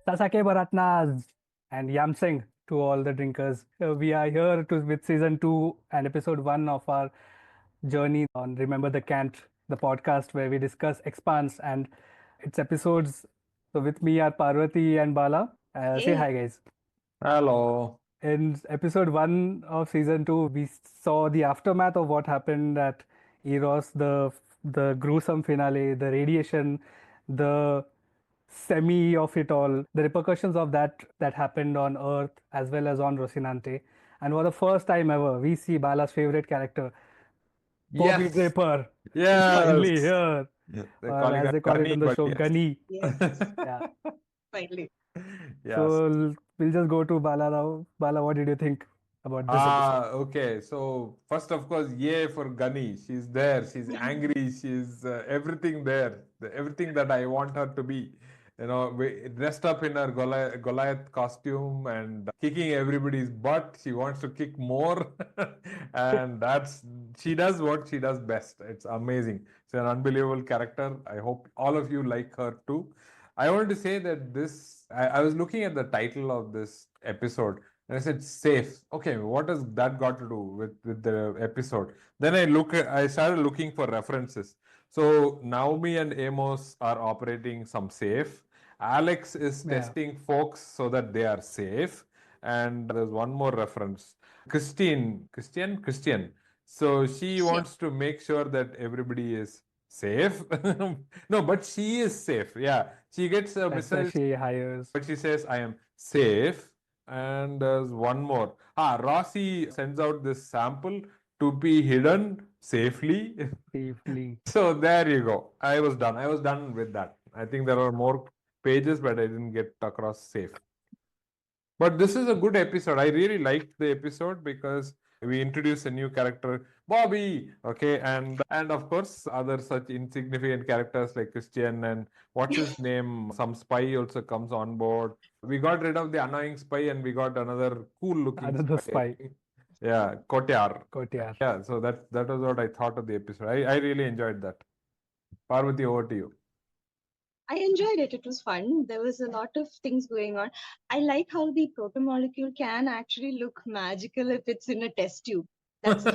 Sasake Baratnas and Yamsing to all the drinkers. We are here with season 2 and episode 1 of our journey on Remember the Cant, the podcast where we discuss Expanse and its episodes. So with me are Parvati and Bala. Say Hey, hi, guys. Hello. In episode 1 of season 2, we saw the aftermath of what happened at Eros, the gruesome finale, the radiation, the semi of it all, the repercussions of that happened on Earth as well as on Rocinante. And for the first time ever, we see Bala's favorite character, Bobby Yes. Draper, is finally Yes. here, They're or calling as her they call it Gunny, in the but show, yes. Gunny. yes, Yeah. finally. Yes. So we'll just go to Bala now. Bala, what did you think about this episode? Okay. So first, of course, yay for Gunny. She's there. She's angry. She's everything there. Everything that I want her to be. Dressed up in her Goliath costume and kicking everybody's butt. She wants to kick more, and she does what she does best. It's amazing. She's an unbelievable character. I hope all of you like her too. I want to say that I was looking at the title of this episode and I said safe. Okay, what has that got to do with the episode? Then I started looking for references. So Naomi and Amos are operating some safe. Alex is Yeah, testing folks so that they are safe. And there's one more reference. Christian. So she Sure. wants to make sure that everybody is safe. No, but she is safe. Yeah, she gets a that's why missile, she hires but she says, I am safe. And there's one more. Rossi sends out this sample to be hidden safely. safely. So there you go. I was done. I was done with that. I think there are more pages, but I didn't get across safe. But this is a good episode. I really liked the episode because we introduce a new character, Bobby. Okay, and of course other such insignificant characters like Christian and what's his name? Some spy also comes on board. We got rid of the annoying spy and we got another cool looking Another spy. spy, Yeah, Kotyar. Kotiar. Yeah, so that was what I thought of the episode. I really enjoyed that. Parvati, over to you. I enjoyed it. It was fun. There was a lot of things going on. I like how the protomolecule can actually look magical if it's in a test tube. That's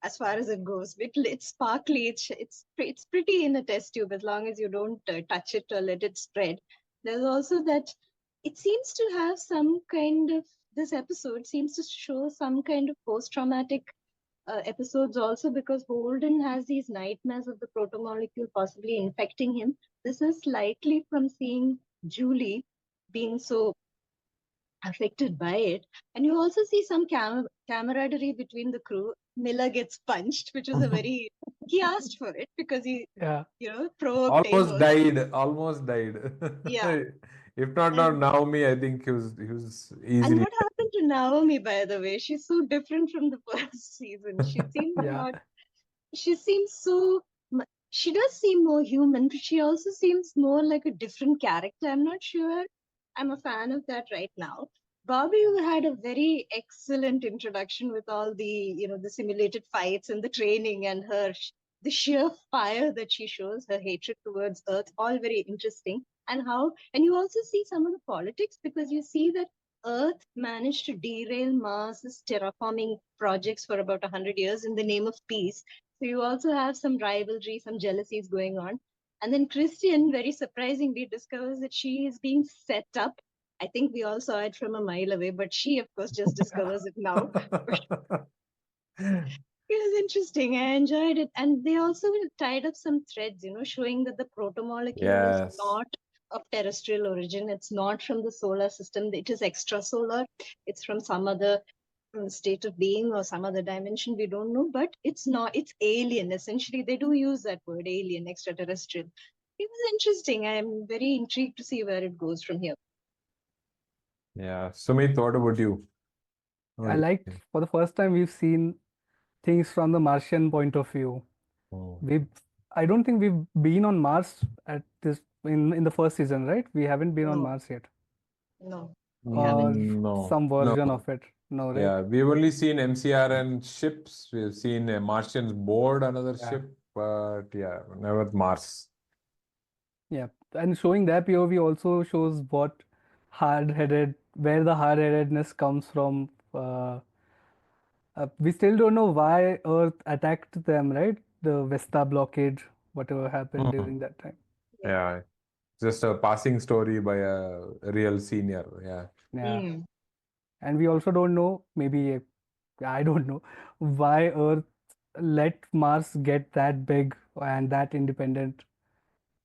as far as it goes. It's sparkly. It's pretty in a test tube as long as you don't touch it or let it spread. There's also that it seems to have some kind of this episode seems to show some kind of post-traumatic episodes also because Holden has these nightmares of the protomolecule possibly infecting him. This is slightly from seeing Julie being so affected by it. And you also see some camaraderie between the crew. Miller gets punched, which was a very, he asked for it because he, Yeah, provoked Almost Amos. died. Almost died. Yeah. If not now, And Naomi, I think he was and easily. what happened to Naomi, by the way? She's so different from the first season. She seems yeah. not she seems so she does seem more human, but she also seems more like a different character. I'm not sure I'm a fan of that right now. Bobby had a very excellent introduction with all the the simulated fights and the training and the sheer fire that she shows, her hatred towards Earth, all very interesting. And you also see some of the politics because you see that Earth managed to derail Mars's terraforming projects for about 100 years in the name of peace. So you also have some rivalry, some jealousies going on. And then Christian, very surprisingly, discovers that she is being set up. I think we all saw it from a mile away, but she, of course, just discovers it now. It was interesting. I enjoyed it. And they also tied up some threads, showing that the protomolecule is Yes. not of terrestrial origin. It's not from the solar system. It is extrasolar. It's from some other state of being or some other dimension. We don't know, but it's not, it's alien. Essentially, they do use that word alien, extraterrestrial. It was interesting. I'm very intrigued to see where it goes from here. Yeah. Sumit, what about you? I Oh, liked for the first time we've seen things from the Martian point of view. oh. We've I don't think we've been on Mars at this in the first season, right? We haven't been on No, Mars yet, no, we haven't. No. some No. version of it. No, right? Yeah, we've only seen MCR and ships. We've seen a Martians board another Yeah, ship, but yeah, never Mars. yeah. And showing that POV also shows what hard-headed, where the hard-headedness comes from. We still don't know why Earth attacked them, right? The Vesta blockade, whatever happened Hmm. during that time. Yeah. Yeah, just a passing story by a real senior. Yeah. Yeah. Mm. And we also don't know, maybe I don't know, why Earth let Mars get that big and that independent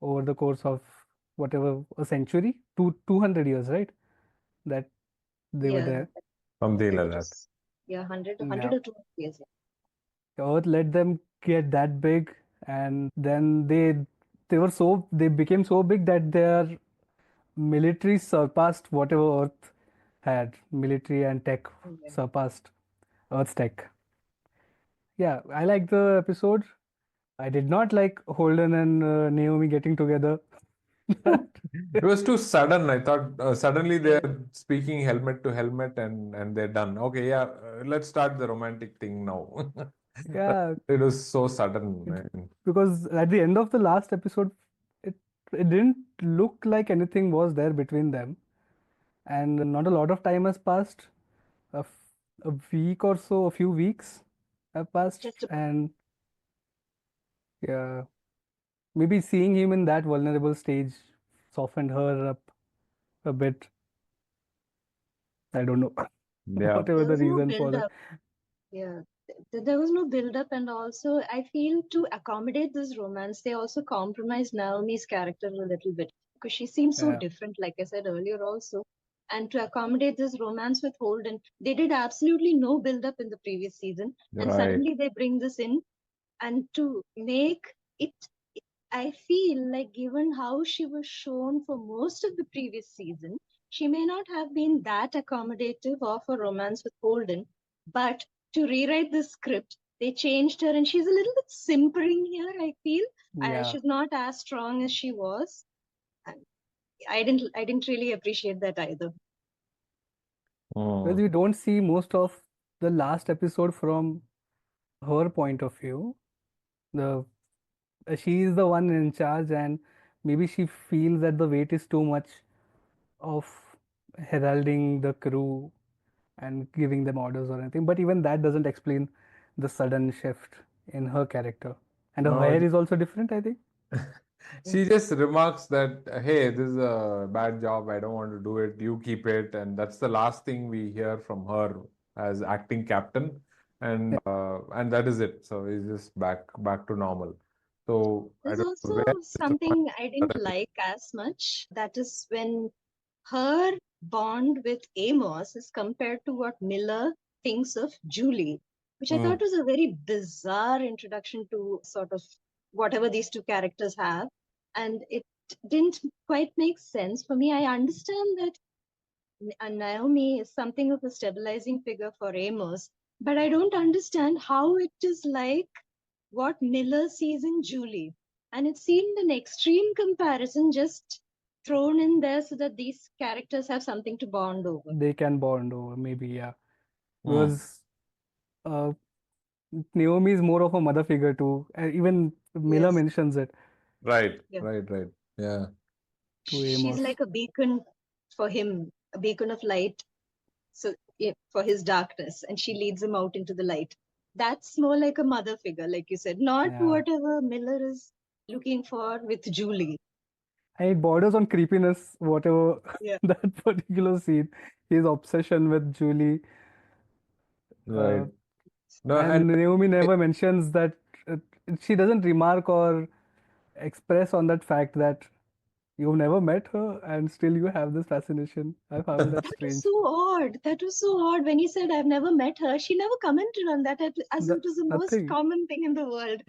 over the course of whatever, a century, 200 years, right? That they were Yeah. there. Something like It that. was, yeah, 100, Yeah. 100 or 200 years. Earth let them get that big, and then they became so big that their military surpassed whatever Earth had. Military and tech Yeah. surpassed Earth's tech. Yeah, I like the episode. I did not like Holden and Naomi getting together. That- It was too sudden. I thought suddenly Yeah. they're speaking helmet to helmet and they're done. Okay, yeah, let's start the romantic thing now. yeah, It was so sudden, it, man. because at the end of the last episode, it it didn't look like anything was there between them, and not a lot of time has passed. A week or so, a few weeks have passed, Just about. and yeah, maybe seeing him in that vulnerable stage softened her up a bit. I don't know, Yeah. whatever There the was no reason for build that. up. Yeah. There was no build up, and also I feel to accommodate this romance, they also compromised Naomi's character a little bit because she seems so Yeah, different, like I said earlier, also. And to accommodate this romance with Holden, they did absolutely no build up in the previous season, and Right. suddenly they bring this in, and to make it, I feel like given how she was shown for most of the previous season, she may not have been that accommodative of a romance with Holden, but to rewrite the script, they changed her and she's a little bit simpering here, I feel. yeah. She's not as strong as she was. And I didn't really appreciate that either. Because Mm. we don't see most of the last episode from her point of view. The She is the one in charge, and maybe she feels that the weight is too much of heralding the crew and giving them orders or anything. But even that doesn't explain the sudden shift in her character. And her No, hair is also different, I think. Mm. she just remarks that, hey, this is a bad job. I don't want to do it. You keep it. And that's the last thing we hear from her as acting captain. Yeah, And that is it. So it's just back to normal. So I There's don't know where also this romance something I didn't suddenly. like as much. That is when her bond with Amos is compared to what Miller thinks of Julie, which I thought Mm. was a very bizarre introduction to sort of whatever these two characters have. And it didn't quite make sense for me. I understand that Naomi is something of a stabilizing figure for Amos, but I don't understand how it is like what Miller sees in Julie. And it seemed an extreme comparison just thrown in there so that these characters have something to bond over. they can bond over, maybe, yeah. Mm. Because uh, Naomi is more of a mother figure too. Even Miller Yes. mentions it Right, Yeah. right, right. Yeah. to She's Amos. like a beacon for him, a beacon of light so for his darkness, and she leads him out into the light. That's more like a mother figure, like you said, not Yeah. whatever Miller is looking for with Julie. And it borders on creepiness, whatever Yeah. that particular scene, his obsession with Julie. Right. Uh, No, and and Naomi never mentions that, uh, she doesn't remark or express on that fact that you've never met her and still you have this fascination. I found that That was strange. so odd. That was so odd. When he said, I've never met her, she never commented on that as if The, it was the most nothing. common thing in the world.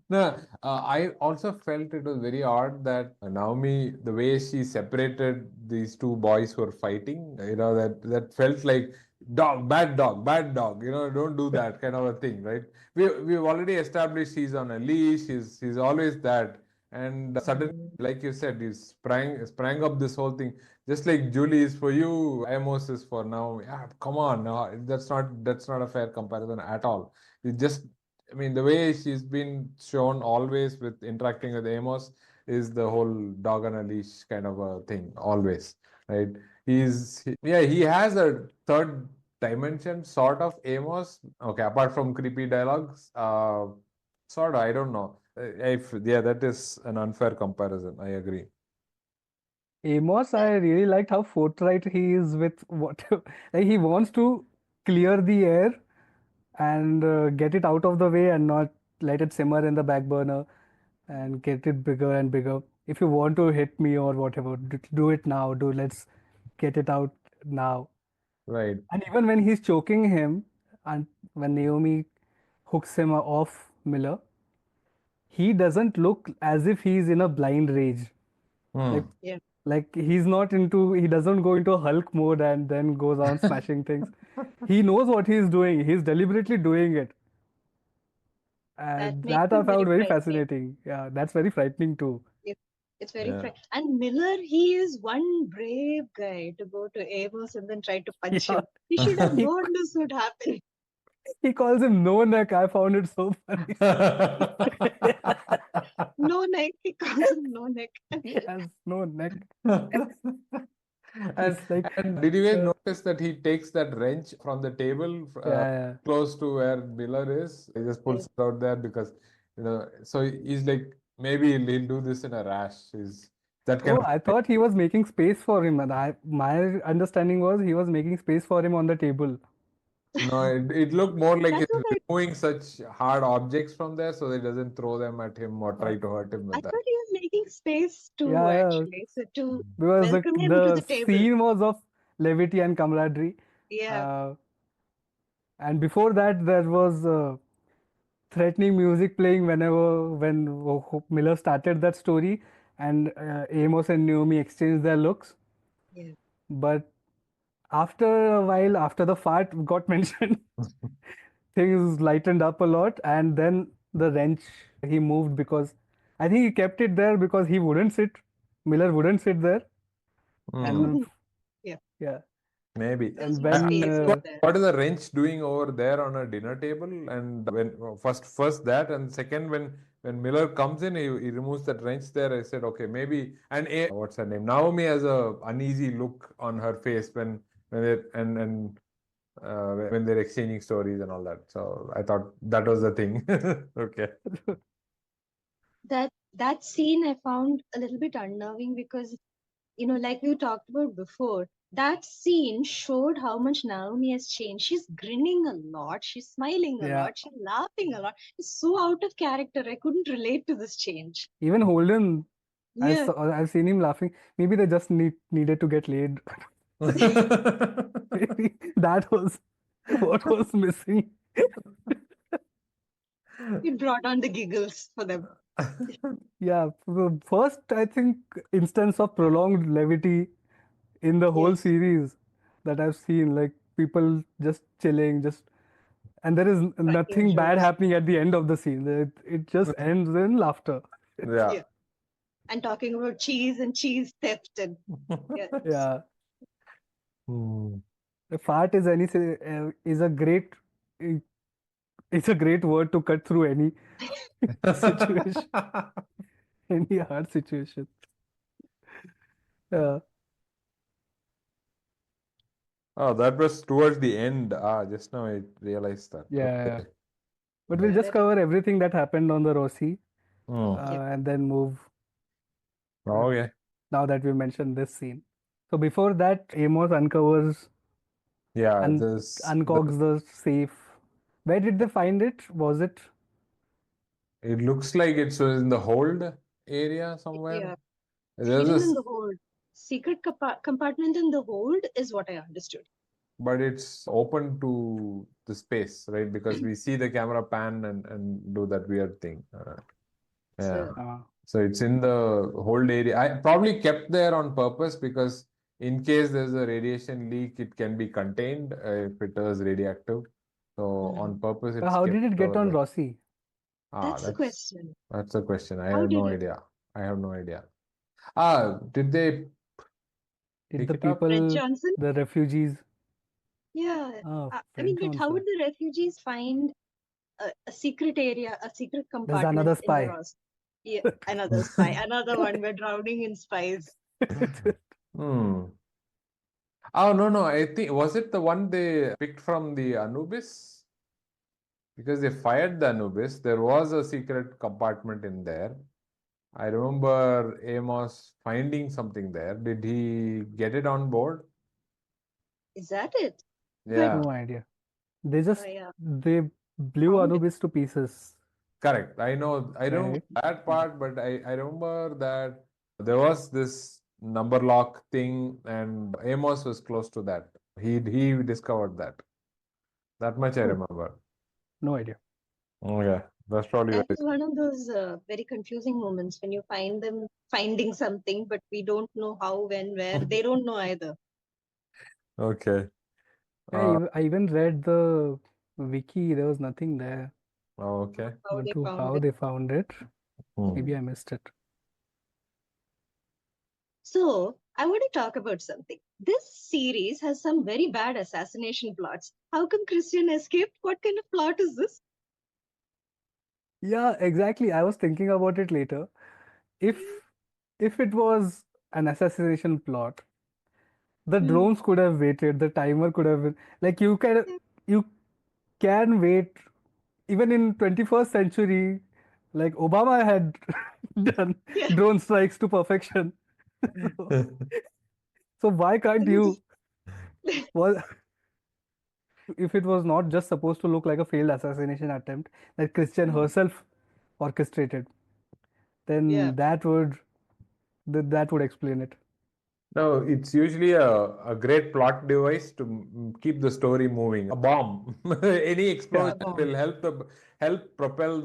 No, I also felt it was very odd that Naomi, the way she separated these two boys who were fighting, that felt like dog, bad dog, don't do that kind of a thing, right? We've already established he's on a leash, he's always that, and suddenly, like you said, he sprang up this whole thing, just like Julie is for you, Amos is for Naomi. Ah, come on, no, that's not a fair comparison at all. It just I mean, the way she's been shown always with interacting with Amos, is the whole dog on a leash kind of a thing always, right? He has a third dimension sort of Amos. Okay, apart from creepy dialogues, sort of, I don't know. If yeah, that is an unfair comparison. I agree. Amos, I really liked how forthright he is with what like he wants to clear the air and get it out of the way and not let it simmer in the back burner and get it bigger and bigger. If you want to hit me or whatever, do it now. Let's get it out now. Right. And even when he's choking him, and when Naomi hooks him off Miller, he doesn't look as if he's in a blind rage. Like Hmm. Yeah, he's not into, he doesn't go into Hulk mode and then goes on smashing things. He knows what he's doing. He's deliberately doing it. that And makes that I him very found very frightening. fascinating. Yeah, that's very frightening too. It, it's very Yeah. And Miller, he is one brave guy to go to Amos and then try to punch Yeah. him. He should have He, known this would happen. he calls him no neck. I found it so funny. No neck. He calls him no neck. He has no neck. And, It's like, and did you guys uh, notice that he takes that wrench from the table yeah, close to where Miller is? He just pulls Yes. it out there because, so he's like, maybe he'll do this in a rash. He's that kind oh, of. I thought he was making space for him. And my understanding was he was making space for him on the table. No, it looked more like That's he's what removing such hard objects from there so that he doesn't throw them at him or Uh, try to hurt him I with that. thought he was making space too, yeah, yeah. actually. So to Because welcome him to the the table. scene was of levity and camaraderie. Yeah. Uh, and before that, there was threatening music playing when Miller started that story, and Amos and Naomi exchanged their looks. Yeah. But after a while, after the fart got mentioned, things lightened up a lot, and then the wrench he moved because I think he kept it there because he wouldn't sit. Miller wouldn't sit there, Hmm. and Yeah. yeah, Maybe. There was and no when space over there. What is the wrench doing over there on a dinner table? And when first that, and second when Miller comes in, he removes that wrench there. I said, okay, maybe. And what's her name? Naomi has a uneasy look on her face when they when they're exchanging stories and all that. So I thought that was the thing. Okay. That scene I found a little bit unnerving because, like we talked about before, that scene showed how much Naomi has changed. She's grinning a lot, she's smiling a yeah, lot, she's laughing a lot. She's so out of character. I couldn't relate to this change. even Holden, Yeah. I've seen him laughing. Maybe they just needed to get laid. Maybe that was what was missing. It brought on the giggles for them. Yeah, the first I think instance of prolonged levity in the whole Yes. series that I've seen, like people just chilling, and there is Cracking nothing bad jokes. happening at the end of the scene. It just ends in laughter. Yeah. Yeah. And talking about cheese and cheese theft and yeah. Yeah, Hmm. a fart is is a great it's a great word to cut through any situation, any hard situation. Yeah, Oh, that was towards the end. Just now I realized that. yeah, yeah. Okay. But we'll Yeah. just cover everything that happened on the Rossi, Hmm. Yep. and then move uh, Okay. now that we mentioned this scene. So before that, Amos uncovers Yeah, and the uncogs the safe. Where did they find it? Was it? it looks like it's in the hold area somewhere. Yeah. There's Hidden in this, the hold. Secret compartment in the hold is what I understood. but it's open to the space, right? Because we see the camera pan and do that weird thing. Yeah. So Uh, So it's in the hold area. I probably kept there on purpose because in case there's a radiation leak, it can be contained if it is radioactive. So on purpose, it's how did kept it get over on there. Rossi? Ah, that's the question. that's a question. I How have did no it? idea. I have no idea. Did they Did pick the it up? Fred people, Johnson? the refugees? Yeah. Oh, I Fred mean, but how would Johnson. the refugees find a secret area, a secret There's another compartment in the spy. Ross? Yeah, another spy, another one. We're drowning in spies. Hmm. Oh, no. I think, was it the one they picked from the Anubis? Because they fired the Anubis. There was a secret compartment in there. I remember Amos finding something there. Did he get it on board? Is that it? But Yeah, No idea. yeah, They blew found it. Anubis to pieces, correct. I know, I remember right? that part, but I remember that there was this number lock thing, and Amos was close to that. He discovered that. That much I Oh, remember. no idea. Oh yeah, that's probably That very is one of those very confusing moments when you find them finding something, but we don't know how, when, where. They don't know either. okay. Yeah, Uh, I even read the wiki. There was nothing there okay. How on they to found how it. they found it. Hmm. Maybe I missed it. So, I want to talk about something. This series has some very bad assassination plots. How come Christian escaped? What kind of plot is this? Yeah, exactly. I was thinking about it later. If if it was an assassination plot, the Hmm. drones could have waited. The timer could have been like you can wait even in 21st century. Like Obama had done Yeah. drone strikes to perfection. So, so why can't you? Well, if it was not just supposed to look like a failed assassination attempt that Christian herself orchestrated, Yeah. then that would explain it. No, it's usually a great plot device to keep the story moving. A bomb, any Yeah. explosion Bomb. will help propel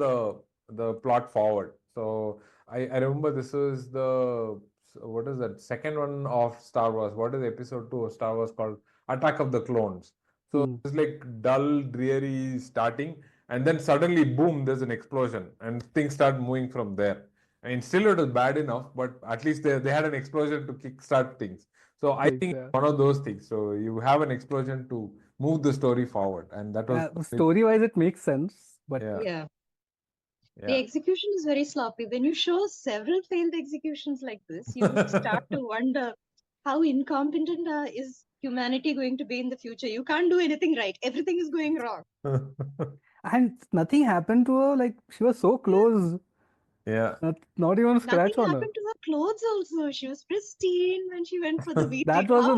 the plot forward. So I remember this was the what is that second one of Star Wars? What is episode 2 of Star Wars called? Attack of the Clones. So Hmm. it's like dull, dreary starting, and then suddenly boom, there's an explosion, and things start moving from there. I mean, still it was bad enough, but at least they had an explosion to kickstart things. So I think it's Yeah. one of those things. So you have an explosion to move the story forward, and that was Story-wise, it makes sense, but yeah, Yeah. The yeah. execution is very sloppy. When you show several failed executions like this, you start to wonder how incompetent is humanity going to be in the future. You can't do anything right. Everything is going wrong. and nothing happened to her. Like she was so Yeah. close, Yeah. not even a Nothing scratch on her. happened to her clothes also. She was pristine when she went for the meeting. That was a How?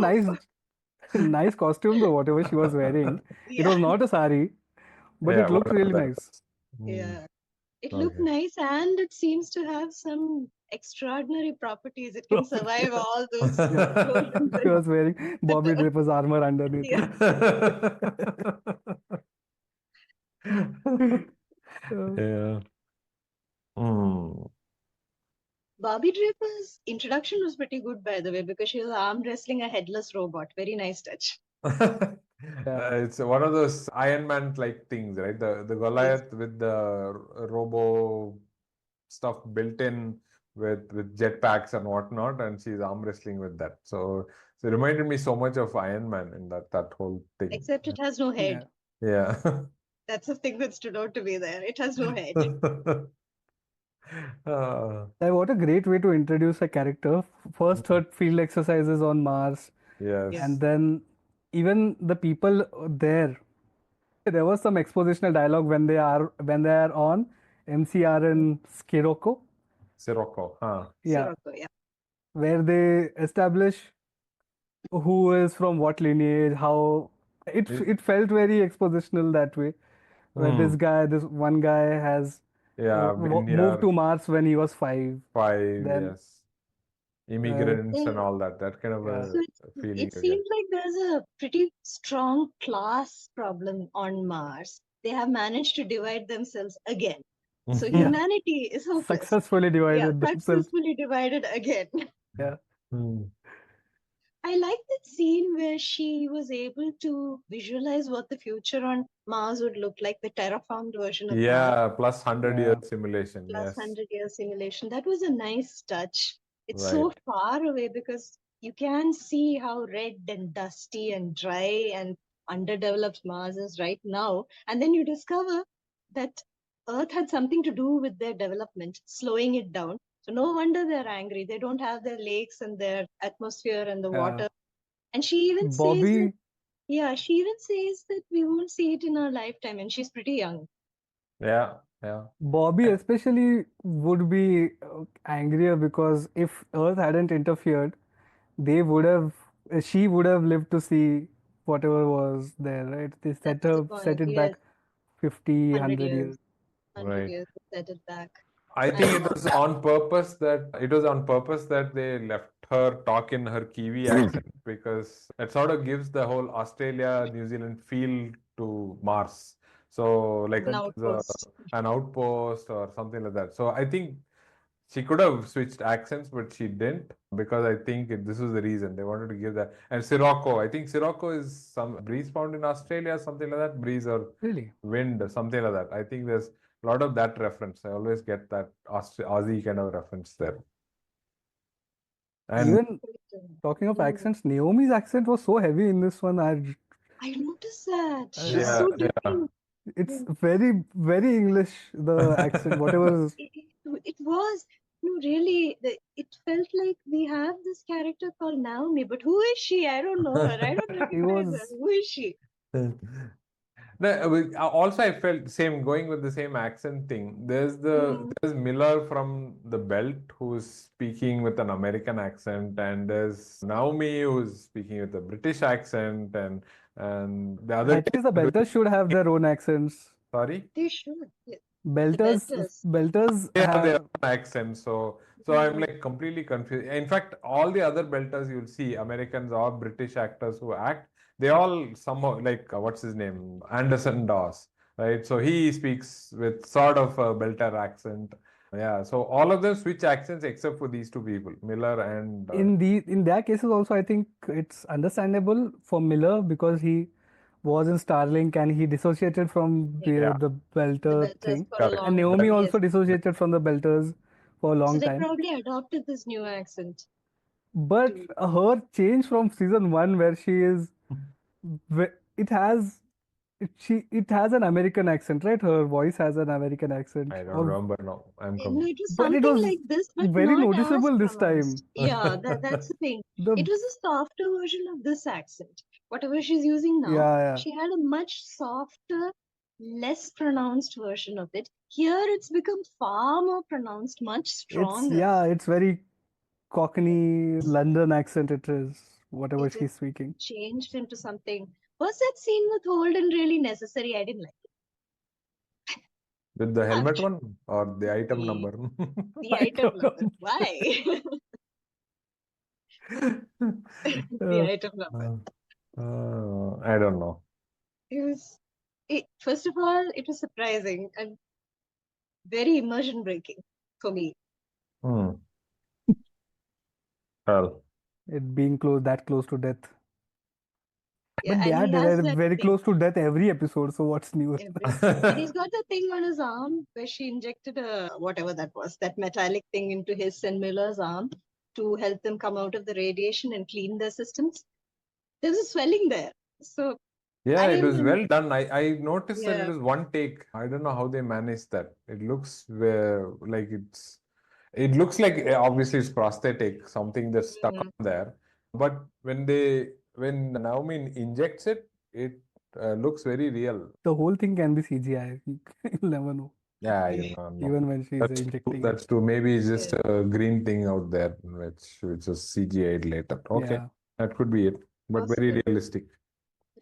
nice costume though, whatever she was wearing. It Yeah. was not a sari, but Yeah, it looked whatever really that nice. was. Hmm. Yeah. It looked Okay. nice and it seems to have some extraordinary properties. It can survive all those Yeah, explosions she and was wearing Bobby Draper's armor underneath yeah. it. Uh, Yeah. Hmm. Bobby Draper's introduction was pretty good, by the way, because she was arm wrestling a headless robot. Very nice touch. yeah, It's one of those Iron Man like things, right? The Yes, Goliath with the robo stuff built in with jetpacks and whatnot, and she's arm wrestling with that. So it reminded me so much of Iron Man in that whole thing. except it has no head. yeah. Yeah. That's the thing that stood out to me there. It has no head. Like, what a great way to introduce a character. First, her field exercises on Mars, Yeah. and yes. then even the people there. There was some expositional dialogue when they are on MCR in Skiroko. Sirocco. Huh. Yeah, Sirocco, yeah. where they establish who is from what lineage, how It- it felt very expositional that way. Where hmm. this one guy has Yeah, been moved here to Mars when he was 5. 5 Then, yes. uh, Immigrants and They, all that. That kind of yeah, so a feeling it you get. seems like there's a pretty strong class problem on Mars. They have managed to divide themselves again. So yeah, humanity is hopeless. successfully Yeah, divided themselves. successfully divided again. Yeah, Hmm. I like that scene where she was able to visualize what the future on Mars would look like, the terraformed version of Mars, Yeah, plus 100 years yeah, simulation. plus Yes. 100-year simulation. That was a nice touch. It's Right. so far away because you can see how red and dusty and dry and underdeveloped Mars is right now. And then you discover that Earth had something to do with their development, slowing it down. So no wonder they're angry. They don't have their lakes and their atmosphere and the Yeah. water. And she even says that, Bobby, yeah, she even says that we won't see it in our lifetime, and she's pretty young. Yeah, yeah. Bobby especially would be angrier because if Earth hadn't interfered, they would have, she would have lived to see whatever was there, right? They That's the set point. it Yes, back 50, 100 100 years. years. 100 Right. years to set it back. I think it was on purpose that they left her talk in her Kiwi accent because it sort of gives the whole Australia, New Zealand feel to Mars. So like An That outpost. an outpost or something like that. So I think she could have switched accents, but she didn't because I think this was the reason they wanted to give that. And Sirocco, I think Sirocco is some breeze found in Australia, something like that, breeze or really. wind, something like that. I think there's a lot of that reference. I always get that Aussie kind of reference there. And Even talking of accents, Naomi's accent was so heavy in this one. I noticed that. I, She's I yeah, so yeah, different. it's very, very English, the accent, whatever is. It was. No, really, it felt like we have this character called Naomi, but who is she? I don't know her. I don't He recognize her. was, Who is she? No, also I felt same going with the same accent thing. Mm. There's Miller from the Belt who's speaking with an American accent, and there's Naomi who's speaking with a British accent, and the other at two least the are doing. belters should have their own accents. Sorry. They should. Yeah, the Belters, Belters. belters They have their have, own accent, so I'm like completely confused. In fact, all the other belters you'll see, Americans or British actors who act, they all somehow like what's his name, Anderson Dawes, right? So he speaks with sort of a belter accent. Yeah, so all of them switch accents except for these two people, Miller and in their cases also, I think it's understandable for Miller because he was in Starlink and he dissociated from Yeah, yeah, the the belter Belters thing. for a correct. And long Naomi time. Yes. also dissociated from the belters for a So long they time. probably adopted this new accent But too. her change from season one, where she is, it has, it has an American accent, right? Her voice has an American accent, I don't or remember now. No, it was but it something was like this, but very not as noticeable this time. pronounced. Yeah, that's the thing. The It was a softer version of this accent. Whatever she's using now, Yeah, yeah. she had a much softer, less pronounced version of it. Here it's become far more pronounced, much stronger. It's very Cockney London accent. It is whatever It she's speaking. changed into something. Was that scene with Holden really necessary? I didn't like with the it helmet much. one or the item The, number. the I item don't number. know. Why? The Uh, item number. I don't know. It was, first of all, it was surprising and very immersion breaking for me. Hmm. Well, it being that close to death. Yeah, But they and are he has that very thing close to death every episode. So what's new? and he's got the thing on his arm where she injected a whatever that was, that metallic thing into his and Miller's arm to help them come out of the radiation and clean their systems. There was a swelling there. So yeah, I it was even well done. I noticed that it yeah. was one take. I don't know how they managed that. It looks like it looks like obviously it's prosthetic, something that's stuck Mm. on there. But when Naomi injects it, it looks very real. The whole thing can be CGI. You'll never know. Yeah, you know, no. Even when she's That's true. injecting it. That's true. Maybe it's just Yeah. a green thing out there, which is CGI'd later. Okay, Yeah. that could be it. But very Possible. realistic.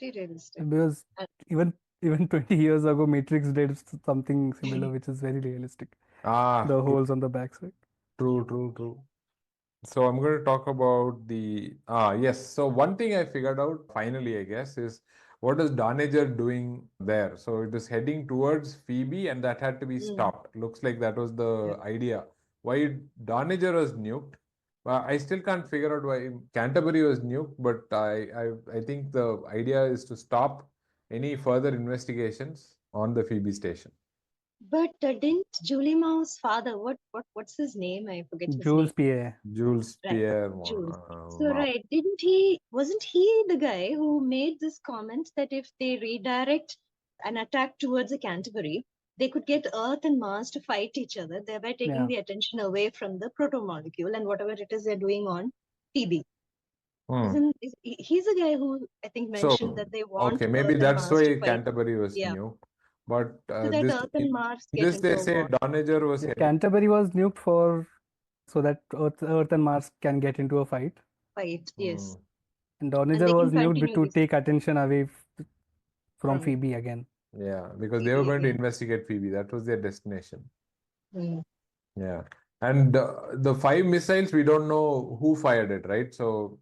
Very realistic. Because And even 20 years ago, Matrix did something similar, which is very realistic. Ah, The true, holes on the backside. true. So I'm going to talk about yes. So one thing I figured out finally, I guess, is what is Danager doing there? So it is heading towards Phoebe, and that had to be stopped. Looks like that was the idea. Why Danager was nuked? I still can't figure out why Canterbury was nuked, but I think the idea is to stop any further investigations on the Phoebe station. but didn't Julie Mao's father, what's his name? I forget his name. Jules Pierre. Jules Right, Pierre. Jules. So right, wasn't he the guy who made this comment that if they redirect an attack towards a Canterbury, they could get Earth and Mars to fight each other, thereby taking the attention away from the proto-molecule and whatever it is they're doing on Phoebe. He's a guy who I think mentioned that they want okay, maybe Earth and that's Mars to why fight. Canterbury was Yeah. new. But So that Earth and Mars get this into they a say war. Donager was Yeah, here. Canterbury was nuked for so that Earth and Mars can get into a fight. Fight, yes. And And Donager they was can nuked continue to this take attention away from from Phoebe again. Yeah, because they were going to investigate Phoebe. That was their destination. Yeah. And the 5 missiles, we don't know who fired it, right? So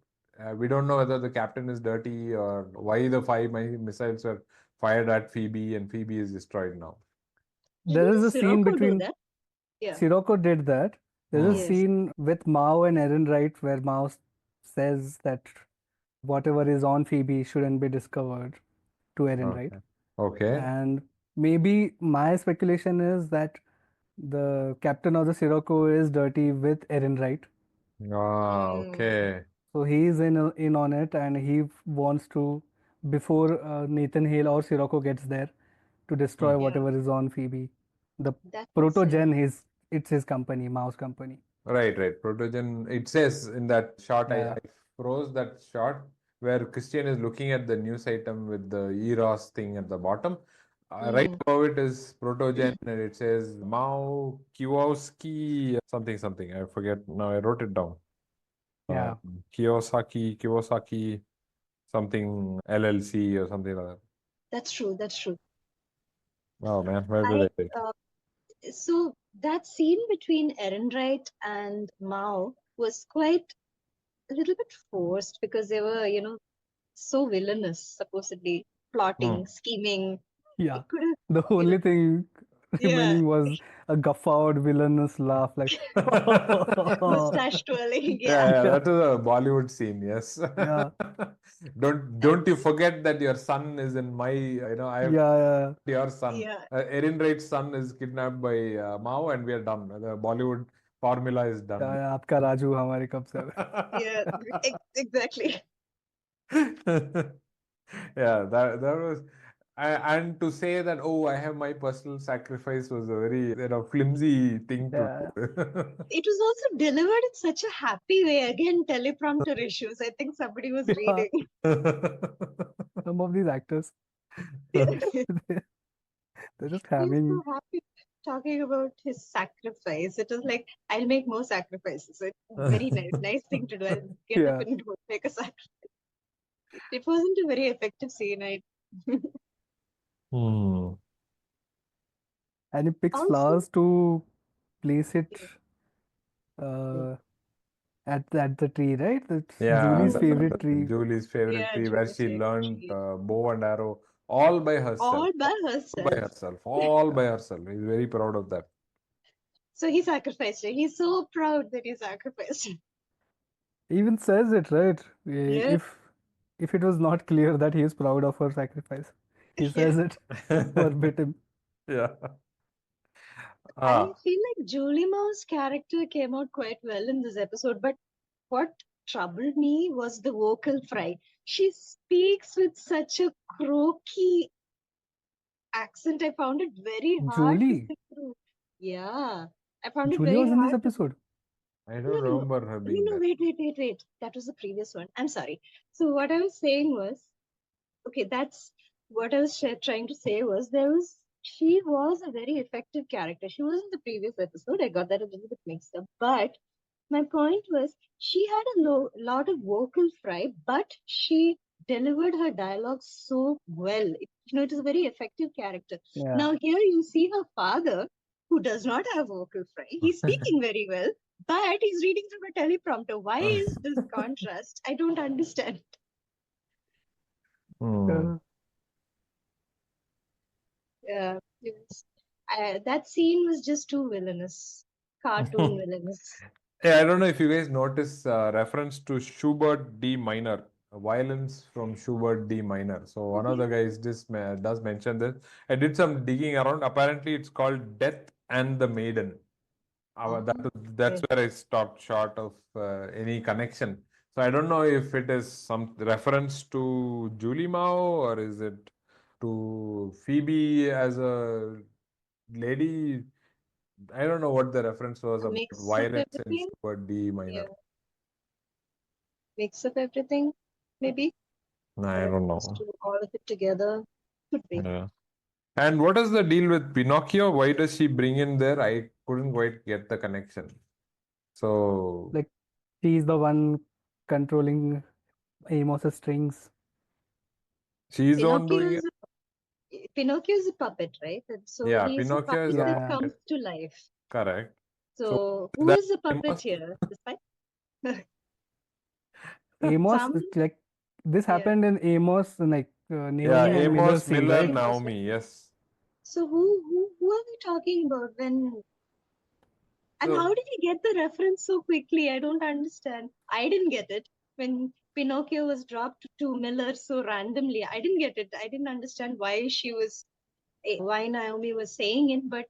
we don't know whether the captain is dirty or why the 5 missiles were fired at Phoebe and Phoebe is destroyed now. There is a scene Sirocco do between that? Yeah. Sirocco did that. There's a Yes. scene with Mao and Ehrenreich where Mao says that whatever is on Phoebe shouldn't be discovered to Ehrenreich. Okay. And maybe my speculation is that the captain of the Sirocco is dirty with Ehrenreich. Ah, okay. So he's in on it, and he wants to, before Nathan Hale or Sirocco gets there, to destroy whatever is on Phoebe. The That makes sense. Protogen it's his company, Mao's company. Right. Protogen, it says in that shot, Yeah. I froze that shot where Christian is looking at the news item with the Eros thing at the bottom. Right above it is Protogen and it says Mao Kiyosaki something. I forget now. I wrote it down. Yeah. Kiyosaki, something LLC or something like that. That's true. Oh man, where did I write? So that scene between Ehrenreich and Mao was quite a little bit forced because they were, so villainous, supposedly plotting, scheming. Yeah. It could have, The only thing yeah, remaining was a guffawed villainous laugh, like mustache twirling. Yeah, that is a Bollywood scene. Yes. Yeah. Don't you forget that your son is in my. I have Yeah. your son. Yeah. Ehrenreich's son is kidnapped by Mao, and we are done. The Bollywood formula is done. Yeah, आपका राजू हमारे कब से Yeah, exactly. Yeah, that was. And to say that, oh, I have my personal sacrifice was a very flimsy thing to Yeah. do. It was also delivered in such a happy way. Again, teleprompter issues. I think somebody was reading. Some of these actors, They're just so having. happy talking about his sacrifice. It was like, I'll make more sacrifices. It's a very nice thing to do. I'll get up and go make a sacrifice. It wasn't a very effective scene. And he picks Also- flowers to place it at the tree, right? It's Julie's favorite tree. Julie's favorite Yeah, tree where Julie's she favorite learned tree. bow and arrow all by herself. All by herself. All by herself. He's very proud of that. So he sacrificed her. He's so proud that he sacrificed her. He even says it, right? Yeah. If it was not clear that he is proud of her sacrifice, he says it verbatim. Yeah. I feel like Julie Mao's character came out quite well in this episode, but what troubled me was the vocal fry. She speaks with such a croaky accent. I found it very hard to Julie. sit through. Yeah, I found it Julie very was in this hard to. episode. I don't remember her being there. Wait. That was the previous one. I'm sorry. So what I was saying was, okay, that's what I was trying to say was she was a very effective character. She was in the previous episode. I got that a little bit mixed up. But my point was she had a lot of vocal fry, but she delivered her dialogue so well. It is a very effective character. Yeah. Now here you see her father, who does not have vocal fry. He's speaking very well, but he's reading through a teleprompter. Why is this contrast? I don't understand. Yeah, that scene was just too villainous, cartoon villainous. Yeah, I don't know if you guys notice reference to Schubert D minor, violence from Schubert D minor. So one of the guys does mention this. I did some digging around. Apparently, it's called Death and the Maiden. That's where I stopped short of any connection. So I don't know if it is some reference to Julie Mao or is it to Phoebe as a lady, I don't know what the reference was A about mix of violence in everything. Schubert D minor. Yeah, mix of everything, maybe. I Or don't just know. do all of it together. Could be. Yeah. And what is the deal with Pinocchio? Why does she bring in there? I couldn't quite get the connection. So Like she's the one controlling Amos's strings. she's the one Pinocchio doing it? is Pinocchio is a puppet, right? And so Yeah, he's a Pinocchio is puppet the that Yeah, comes to life. correct. So So is who that is the puppet Amos? here? This guy? Amos, Sam? like this Yeah. happened in Amos, like Yeah, Naomi Yeah. and Miller Amos, scene, Miller, right? Amos. Naomi, yes. So who are we talking about when and So how did he get the reference so quickly? I don't understand. I didn't get it when Pinocchio was dropped to Miller so randomly. I didn't get it. I didn't understand why Naomi was saying it, but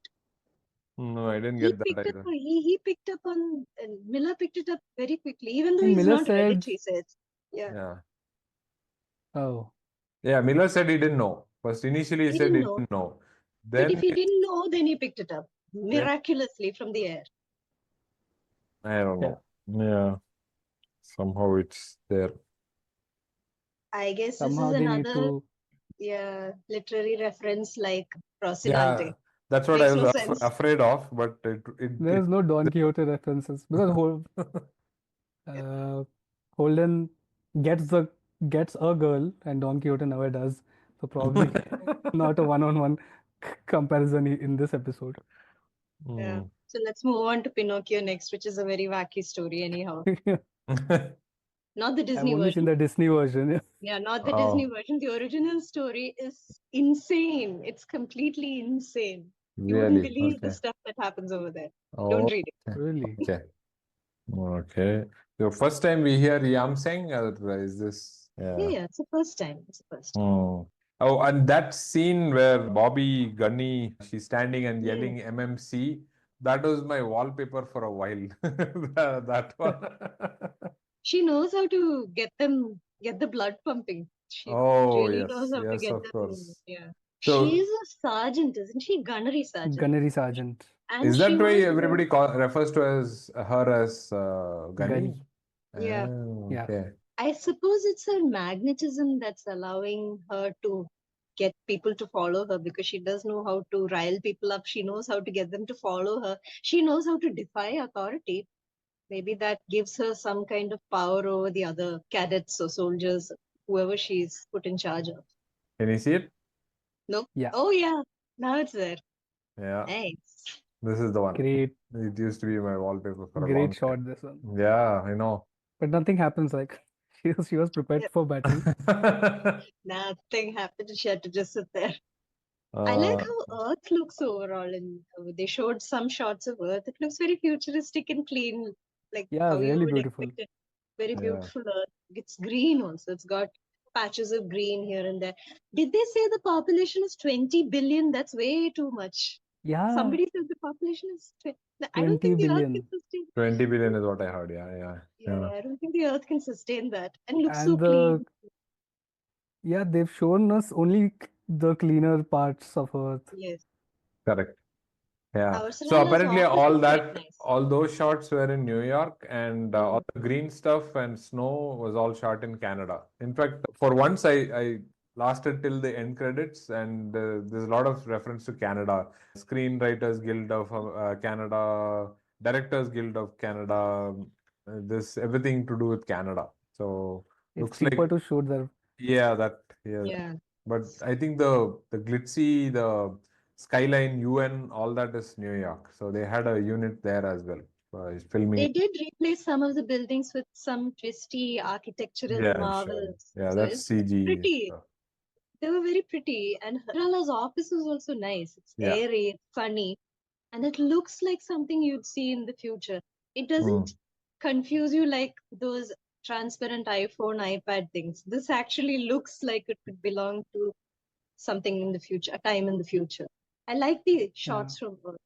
no, I didn't he get that picked up either. he picked up on Miller picked it up very quickly, even though And he's Miller not read it, said, he says. Yeah. Yeah. "Oh, Yeah, Miller said he didn't know. First, initially he He said didn't he know. didn't know. But if Then, he didn't know, then he picked it up then miraculously from the air. I don't yeah, know. Yeah, somehow it's there. I guess this is somehow they need another to." literary reference like Yeah, Rocinante. that's what I Makes was no sense. afraid of, but it There's no Don Quixote references because uh, Holden gets the gets a girl and Don Quixote never does. So probably not a one-on-one comparison in this episode. Yeah. Hmm. So let's move on to Pinocchio next, which is a very wacky story, anyhow. Not the I've Disney only seen version. the Disney version. Yeah, not the Disney Oh, version. The original story is insane. It's completely insane. You wouldn't really? believe the Okay. stuff that happens over there. Don't Oh, read it. okay. Really? Okay. Okay. So first time we hear Yamseng, or is this? Yeah, Yeah. yeah. It's the first time. It's the first time. Hmm. Oh, and that scene where Bobby Gunny, she's standing and Hmm. yelling MMC, that was my wallpaper for a while. That one. She knows how to get the blood pumping. She Oh, really knows yes, how to yes, get of them. course. Yeah. So, She's a sergeant, isn't she? Gunnery sergeant. Gunnery Sergeant And is she that why knows about, everybody refers to as her as Gunny? Gunny. yeah. Oh, Yeah. okay. I suppose it's her magnetism that's allowing her to get people to follow her because she does know how to rile people up. She knows how to get them to follow her. She knows how to defy authority. Maybe that gives her some kind of power over the other cadets or soldiers, whoever she's put in charge of. Can you see it? No? Yeah. Oh, yeah. Now it's there. Yeah, Nice. this is the one. Great, It used to be my wallpaper for a great long time. shot, this one. Yeah, I know. But nothing happens. Like she was prepared Yeah. for battle. Nothing happened. She had to just sit there. I like Uh, how Earth looks overall, and they showed some shots of Earth. It looks very futuristic and clean, like Yeah, how you really would beautiful. expect it. Very yeah. beautiful Earth. It's green also. It's got patches of green here and there. Did they say the population is 20 billion? That's way too much. Yeah, Somebody said the population is 20. I don't 20 think the Earth can billion. sustain. 20 billion is what I heard. Yeah, yeah, yeah. Yeah, I don't think the Earth can sustain that. And looks so And the clean. yeah, they've shown us only the cleaner parts of Earth. Yes. Correct. Yeah. Our So Sarala's apparently office is quite nice. all those shots were in New York, and all Mm. the green stuff and snow was all shot in Canada. In fact, for once I lasted till the end credits, and there's a lot of reference to Canada. Screenwriters Guild of Canada, Directors Guild of Canada, this everything to do with Canada. So It's looks cheaper like, to shoot there. yeah, that, yeah. Yeah. But I think the glitzy, the skyline, UN, all that is New York. So they had a unit there as well. Filming. They did replace some of the buildings with some twisty architectural Yeah, sure. marvels. Yeah, So that's it's CG pretty. stuff. They were very pretty. And Harala's office was also nice. It's Yeah. airy, it's funny, and it looks like something you'd see in the future. It doesn't Mm. confuse you like those transparent iPhone, iPad things. This actually looks like it could belong to something in the future, a time in the future. I like the Yeah. shots from Earth.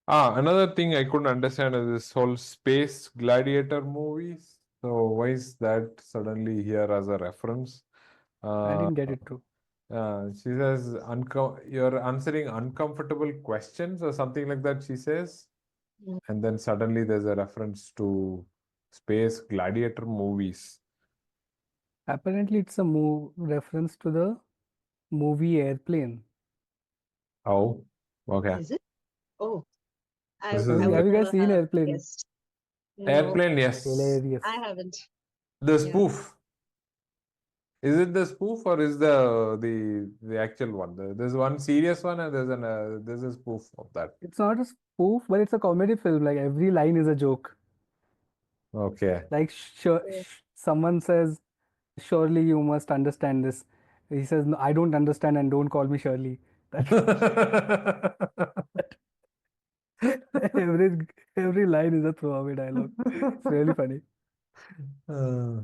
Another thing I couldn't understand is this whole space gladiator movies. So why is that suddenly here as a reference? I Uh, didn't get it too. She says, you're answering uncomfortable questions or something like that, she says. Mm. And then suddenly there's a reference to space gladiator movies. Apparently, it's a reference to the movie Airplane. Oh, okay. Is it? Oh, This I is Have would you guys never seen have Airplane? guessed. No, Airplane, yes. Hilarious. I haven't. The Yeah. spoof. Is it the spoof or is the actual one? There's one serious one and there's a spoof of that. It's not a spoof, but it's a comedy film. Like every line is a joke. Okay. Like Yeah. someone says, "Surely you must understand this." He says, "No, I don't understand, and don't call me Shirley." That every every line is a throwaway dialogue. It's really funny. Uh,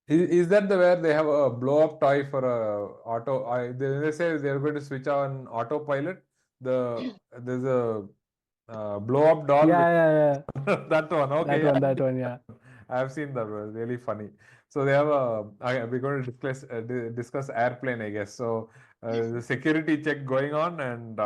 is that the where they have a blow up toy for a auto? They say they're going to switch on autopilot. There's a blow up doll Yeah, with yeah, yeah. that one. Okay, yeah, That one, yeah. I have seen that one. Really funny. So they have we're going to discuss airplane, I guess. So the security check going on, and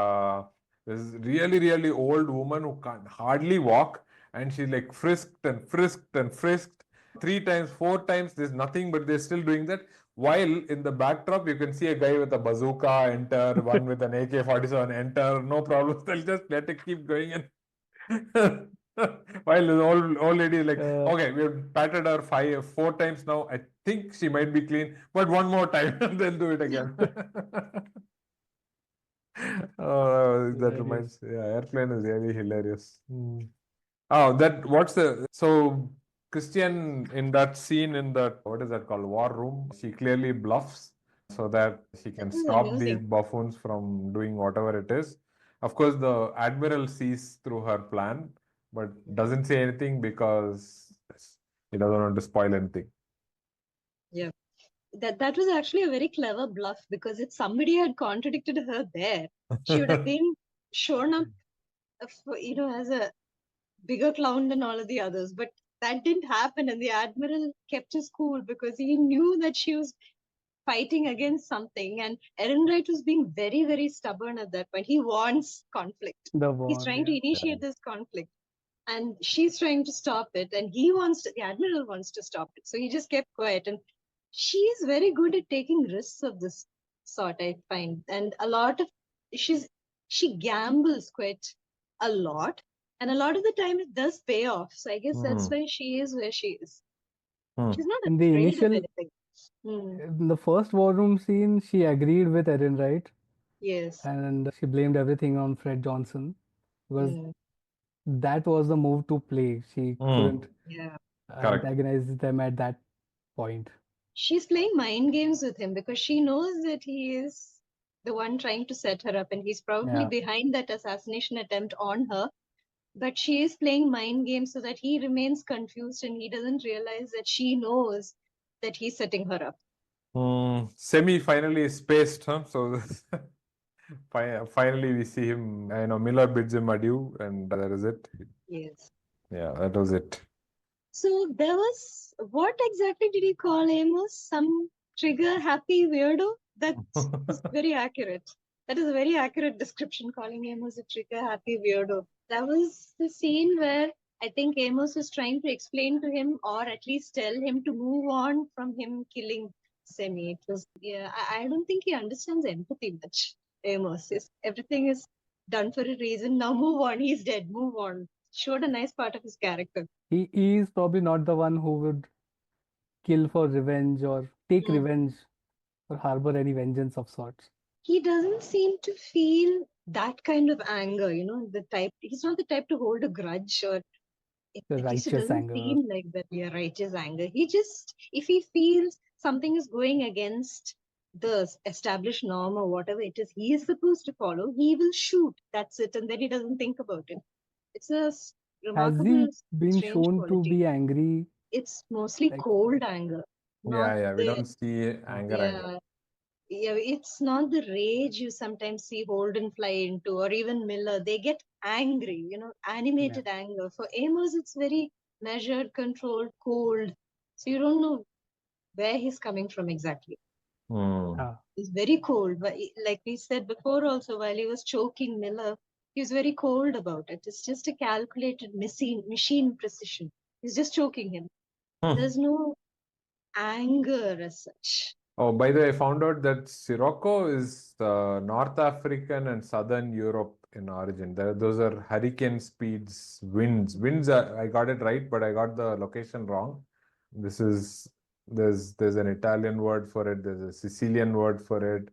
this really old woman who can hardly walk, and she's like frisked and frisked and frisked 3 times, 4 times. There's nothing, but they're still doing that. While in the backdrop, you can see a guy with a bazooka enter, one with an AK-47 enter. No problem. They'll just let it keep going and. While the old lady is like, okay, we've patted her 4 times now. I think she might be clean, but one more time, they'll do it again. Oh, that Hilarious. reminds. Yeah, airplane is really hilarious. Oh, so Christian in that scene in that, what is that called, war room? She clearly bluffs so that she That can was stop these amusing. buffoons from doing whatever it is. Of course, the admiral sees through her plan, but doesn't say anything because he doesn't want to spoil anything. Yeah. That was actually a very clever bluff, because if somebody had contradicted her there, she would have been shown up, as a bigger clown than all of the others. But that didn't happen, and the admiral kept his cool because he knew that she was fighting against something, and Ehrenreich was being very, very stubborn at that point. He wants conflict. The He's war, trying to yeah. initiate this conflict, and she's trying to stop it, and the admiral wants to stop it. So he just kept quiet, and she's very good at taking risks of this sort, I find. And a lot of she gambles quite a lot, and a lot of the time it does pay off. So I guess that's why she is where she is. She's not In the afraid of initial, anything. in the first war room scene, she agreed with Erin, right? Yes. And she blamed everything on Fred Johnson because Mm. that was the move to play. She couldn't Yeah. Correct. antagonize them at that point. She's playing mind games with him because she knows that he is the one trying to set her up, and he's probably Yeah. behind that assassination attempt on her. But she is playing mind games so that he remains confused and he doesn't realize that she knows that he's setting her up. Semi finally spaced, huh? So finally we see him. Miller bids him adieu, and that is it. Yes. Yeah, that was it. So there was, what exactly did he call Amos? Some trigger happy weirdo? That is very accurate. That is a very accurate description, calling Amos a trigger happy weirdo. That was the scene where I think Amos was trying to explain to him, or at least tell him to move on from him killing Semi. It was, yeah, I don't think he understands empathy much. Amos is, everything is done for a reason. Now move on. He's dead. Move on. Showed a nice part of his character. He is probably not the one who would kill for revenge or take Mm. revenge or harbor any vengeance of sorts. He doesn't seem to feel that kind of anger, the type. He's not the type to hold a grudge, or The at least it righteous doesn't anger. seem like that. Yeah, righteous anger. He just, if he feels something is going against the established norm or whatever it is he is supposed to follow, he will shoot. That's it, and then he doesn't think about it. It's a Has remarkable, he been strange shown to quality. be angry? It's mostly Like, cold anger, not Yeah, we the, don't see anger. yeah. Yeah, it's not the rage you sometimes see Holden fly into, or even Miller. They get angry, yeah. animated anger. For Amos, it's very measured, controlled, cold. So you don't know where he's coming from exactly. Ah, He's very cold. But like we said before, also while he was choking Miller, he was very cold about it. It's just a calculated machine precision. He's just choking him. There's no anger as such. Oh, by the way, I found out that Sirocco is North African and Southern Europe in origin. Those are hurricane speeds, winds. Winds, I got it right, but I got the location wrong. This is there's an Italian word for it. There's a Sicilian word for it.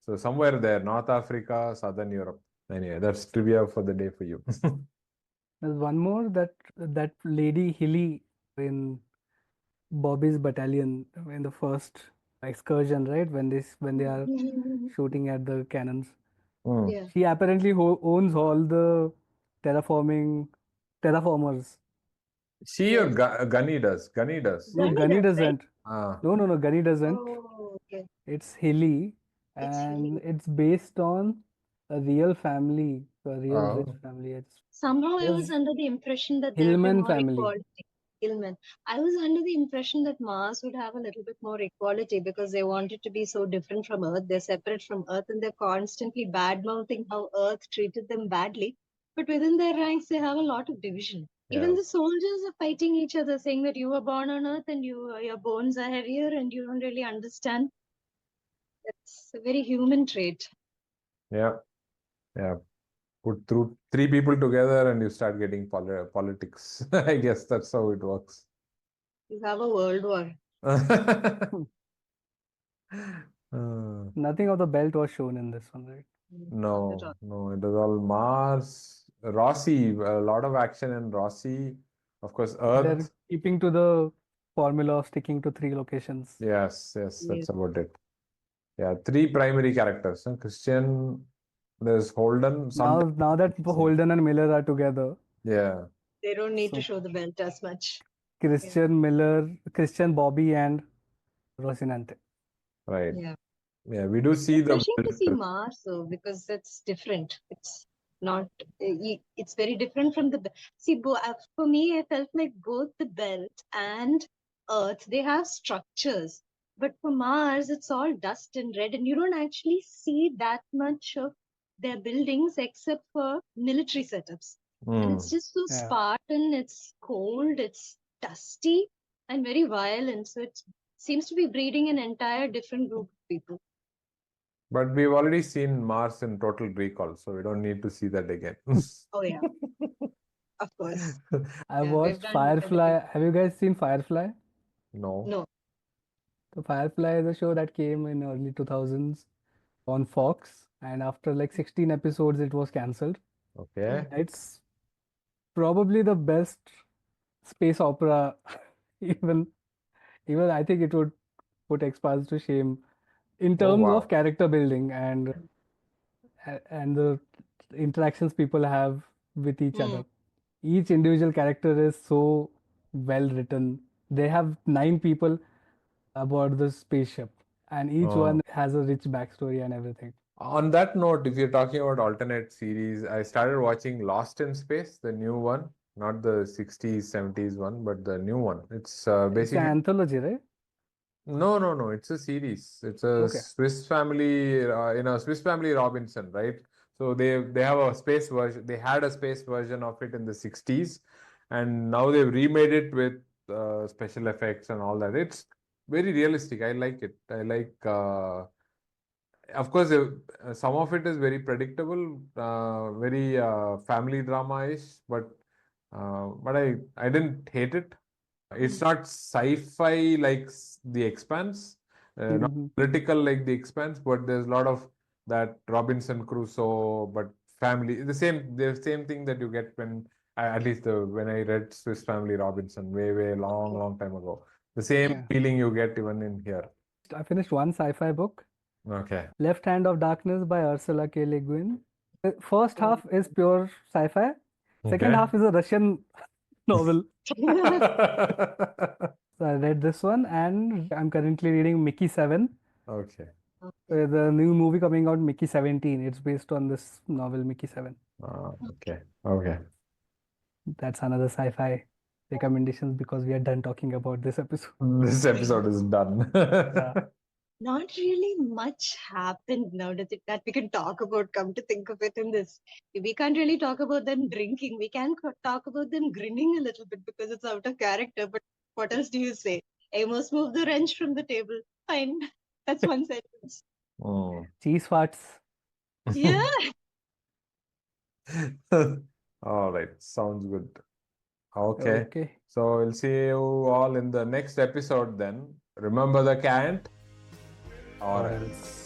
So somewhere there, North Africa, Southern Europe. Anyway, that's trivia for the day for you. there's one more that lady Hilly in Bobby's battalion in the first excursion, right? When they are shooting at the cannons. Hmm. Yeah. She apparently owns all the terraformers. She or Yes. Gunny does. Gunny does. No, Gunny Gunny does, right? doesn't. Ah. No, Gunny doesn't. Oh, okay. It's Hilly, It's really and it's based on a real family, a real rich Oh. family. somehow I was There's under the impression that there'd be Hillman more family. equality. Hillman. I was under the impression that Mars would have a little bit more equality because they wanted to be so different from Earth. They're separate from Earth and they're constantly bad mouthing how Earth treated them badly. But within their ranks, they have a lot of division. Even Yeah. the soldiers are fighting each other, saying that you were born on Earth and your bones are heavier and you don't really understand. That's a very human trait. Yeah. Yeah. Put through three people together and you start getting politics. I guess that's how it works. You have a world war. Nothing of the belt was shown in this one, right? Not at all. No, it is all Mars, Rossi, a lot of action in Rossi. Of course, They're Earth. keeping to the formula of sticking to 3 locations. Yes, Yes. that's about it. Yeah, three primary characters. Huh? Christian, there's Holden. Now that Holden and Miller are together, Yeah, They don't need to so show the belt as much. Christian, Bobby, and Rocinante. right. Yeah. Yeah, we do It's see the refreshing to see belt. Mars though, because it's different. It's not, it's very different from the, see, for me, I felt like both the belt and Earth, they have structures. But for Mars, it's all dust and red, and you don't actually see that much of their buildings except for military setups. And it's just so Yeah. Spartan, it's cold, it's dusty, and very violent. So it seems to be breeding an entire different group of people. But we've already seen Mars in Total Recall, so we don't need to see that again. Oh yeah, of course. I Yeah, we've watched done Firefly. Have you guys seen Firefly? No. no. So Firefly is a show that came in early 2000s on Fox, and after like 16 episodes, it was cancelled. Okay. It's probably the best space opera. Even even I think it would put Expanse to shame in Oh, terms of wow. character building and the interactions people have with each Mm. other. Each individual character is so well written. They have 9 people aboard the spaceship, and each one Oh. has a rich backstory and everything. On that note, if you're talking about alternate series, I started watching Lost in Space, the new one, not the 60s, 70s one, but the new one. It's It's an basically anthology, right? no. It's a series. It's a Okay. Swiss Family, Swiss Family Robinson, right? So they have a space version. They had a space version of it in the 60s, and now they've remade it with special effects and all that. It's very realistic. I like it. I like. Of course, some of it is very predictable, very family drama-ish, but I didn't hate it. It's not sci-fi like The Expanse, not Mhm. political like The Expanse, but there's a lot of that Robinson Crusoe, but family. The same thing that you get when at least when I read Swiss Family Robinson way long time ago. The same Yeah. feeling you get even in here. I finished one sci-fi book, Okay. Left Hand of Darkness by Ursula K. Le Guin. The first half is pure sci-fi. Second Okay. half is a Russian novel. So I read this one, and I'm currently reading Mickey 7. Okay. There's a new movie coming out, Mickey 17. It's based on this novel, Mickey 7. Okay. Okay. That's another sci-fi recommendations because we are done talking about this episode. This episode is done. Yeah. Not really much happened now that we can talk about. Come to think of it, in this, we can't really talk about them drinking. We can talk about them grinning a little bit because it's out of character. But what else do you say? Amos moved the wrench from the table. Fine, that's one sentence. Mm. Cheese farts. Yeah. All right, sounds good. Okay. Okay. So we'll see you all in the next episode then. Remember the Cant or Or else. else.